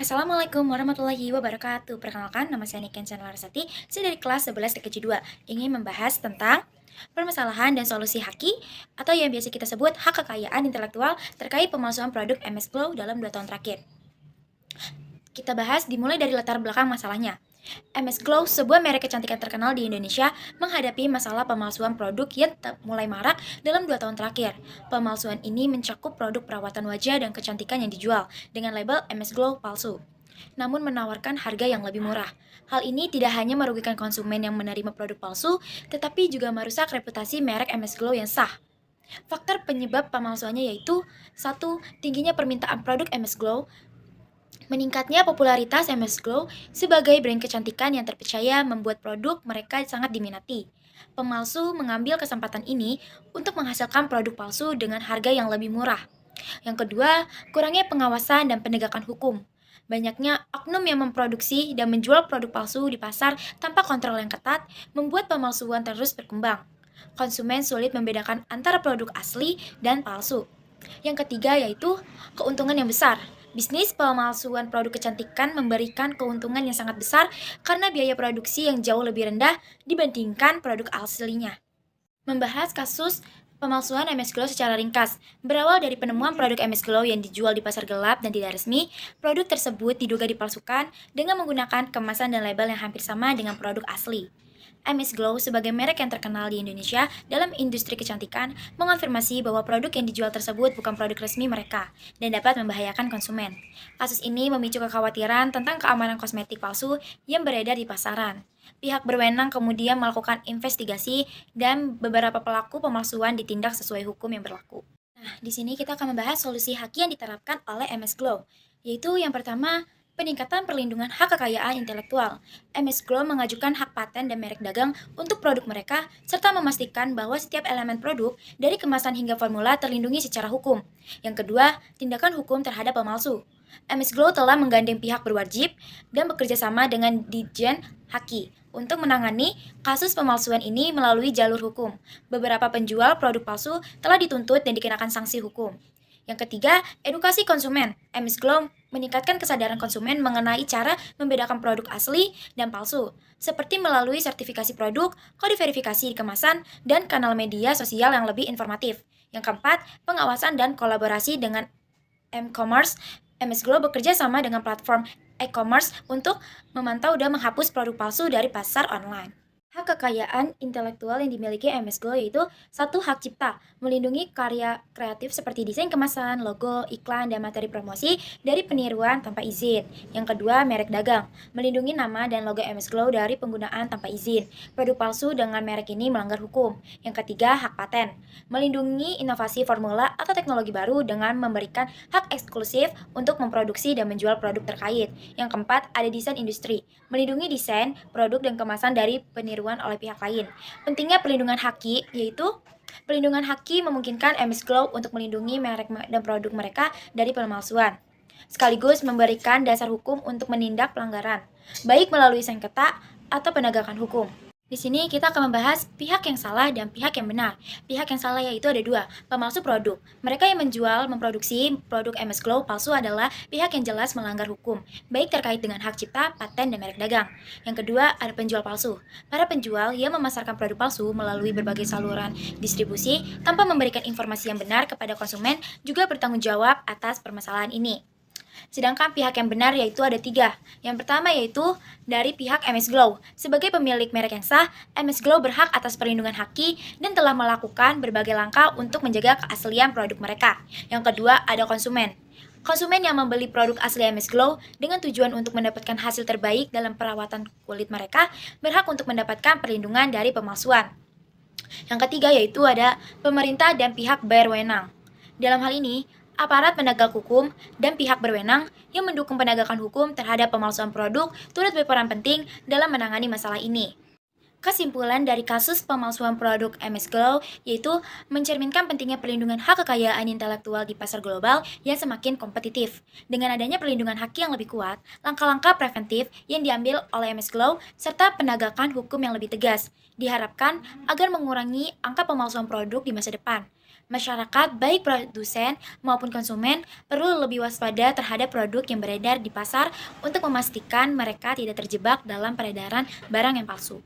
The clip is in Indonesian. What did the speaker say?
Assalamualaikum warahmatullahi wabarakatuh. Perkenalkan, nama saya Niken Larsati. Saya dari kelas 11 TKJ 2. Ingin membahas tentang permasalahan dan solusi haki atau yang biasa kita sebut hak kekayaan intelektual terkait pemalsuan produk MS Glow dalam 2 tahun terakhir. Kita bahas dimulai dari latar belakang masalahnya. MS Glow, sebuah merek kecantikan terkenal di Indonesia, menghadapi masalah pemalsuan produk yang mulai marak dalam 2 tahun terakhir. Pemalsuan ini mencakup produk perawatan wajah dan kecantikan yang dijual dengan label MS Glow palsu, namun menawarkan harga yang lebih murah. Hal ini tidak hanya merugikan konsumen yang menerima produk palsu, tetapi juga merusak reputasi merek MS Glow yang sah. Faktor penyebab pemalsuannya yaitu: 1. Tingginya permintaan produk MS Glow. Meningkatnya popularitas MS Glow sebagai brand kecantikan yang terpercaya membuat produk mereka sangat diminati. Pemalsu mengambil kesempatan ini untuk menghasilkan produk palsu dengan harga yang lebih murah. Yang kedua, kurangnya pengawasan dan penegakan hukum. Banyaknya oknum yang memproduksi dan menjual produk palsu di pasar tanpa kontrol yang ketat membuat pemalsuan terus berkembang. Konsumen sulit membedakan antara produk asli dan palsu. Yang ketiga yaitu keuntungan yang besar. Bisnis pemalsuan produk kecantikan memberikan keuntungan yang sangat besar karena biaya produksi yang jauh lebih rendah dibandingkan produk aslinya. Membahas kasus pemalsuan MS Glow secara ringkas. Berawal dari penemuan produk MS Glow yang dijual di pasar gelap dan tidak resmi, produk tersebut diduga dipalsukan dengan menggunakan kemasan dan label yang hampir sama dengan produk asli. MS Glow sebagai merek yang terkenal di Indonesia dalam industri kecantikan mengonfirmasi bahwa produk yang dijual tersebut bukan produk resmi mereka dan dapat membahayakan konsumen. Kasus ini memicu kekhawatiran tentang keamanan kosmetik palsu yang beredar di pasaran. Pihak berwenang kemudian melakukan investigasi dan beberapa pelaku pemalsuan ditindak sesuai hukum yang berlaku. Nah, di sini kita akan membahas solusi haki yang diterapkan oleh MS Glow, yaitu yang pertama, peningkatan perlindungan hak kekayaan intelektual. MS Glow mengajukan hak paten dan merek dagang untuk produk mereka, serta memastikan bahwa setiap elemen produk, dari kemasan hingga formula, terlindungi secara hukum. Yang kedua, tindakan hukum terhadap pemalsu. MS Glow telah menggandeng pihak berwajib dan bekerja sama dengan Ditjen Haki untuk menangani kasus pemalsuan ini melalui jalur hukum. Beberapa penjual produk palsu telah dituntut dan dikenakan sanksi hukum. Yang ketiga, edukasi konsumen. MS Glow meningkatkan kesadaran konsumen mengenai cara membedakan produk asli dan palsu, seperti melalui sertifikasi produk, kode verifikasi di kemasan, dan kanal media sosial yang lebih informatif. Yang keempat, pengawasan dan kolaborasi dengan e-commerce. MS Glow bekerja sama dengan platform e-commerce untuk memantau dan menghapus produk palsu dari pasar online. Hak kekayaan intelektual yang dimiliki MS Glow yaitu: 1. Hak cipta, melindungi karya kreatif seperti desain kemasan, logo, iklan, dan materi promosi dari peniruan tanpa izin. Yang kedua, merek dagang, melindungi nama dan logo MS Glow dari penggunaan tanpa izin. Produk palsu dengan merek ini melanggar hukum. Yang ketiga, hak paten, melindungi inovasi formula atau teknologi baru dengan memberikan hak eksklusif untuk memproduksi dan menjual produk terkait. Yang keempat, ada desain industri, melindungi desain, produk, dan kemasan dari peniruan oleh pihak lain. Pentingnya perlindungan haki yaitu: pelindungan haki memungkinkan MS Glow untuk melindungi merek dan produk mereka dari pemalsuan, sekaligus memberikan dasar hukum untuk menindak pelanggaran, baik melalui sengketa atau penegakan hukum. Di sini kita akan membahas pihak yang salah dan pihak yang benar. Pihak yang salah yaitu ada dua: pemalsu produk. Mereka yang menjual, memproduksi produk MS Glow palsu adalah pihak yang jelas melanggar hukum, baik terkait dengan hak cipta, paten, dan merek dagang. Yang kedua, ada penjual palsu. Para penjual yang memasarkan produk palsu melalui berbagai saluran distribusi tanpa memberikan informasi yang benar kepada konsumen juga bertanggung jawab atas permasalahan ini. Sedangkan pihak yang benar yaitu ada tiga. Yang pertama yaitu dari pihak MS Glow. Sebagai pemilik merek yang sah, MS Glow berhak atas perlindungan haki dan telah melakukan berbagai langkah untuk menjaga keaslian produk mereka. Yang kedua ada konsumen. Konsumen yang membeli produk asli MS Glow dengan tujuan untuk mendapatkan hasil terbaik dalam perawatan kulit mereka berhak untuk mendapatkan perlindungan dari pemalsuan. Yang ketiga yaitu ada pemerintah dan pihak berwenang. Dalam hal ini, aparat penegak hukum dan pihak berwenang yang mendukung penegakan hukum terhadap pemalsuan produk turut berperan penting dalam menangani masalah ini. Kesimpulan dari kasus pemalsuan produk MS Glow yaitu mencerminkan pentingnya perlindungan hak kekayaan intelektual di pasar global yang semakin kompetitif. Dengan adanya perlindungan hak yang lebih kuat, langkah-langkah preventif yang diambil oleh MS Glow serta penegakan hukum yang lebih tegas diharapkan agar mengurangi angka pemalsuan produk di masa depan. Masyarakat, baik produsen maupun konsumen, perlu lebih waspada terhadap produk yang beredar di pasar untuk memastikan mereka tidak terjebak dalam peredaran barang yang palsu.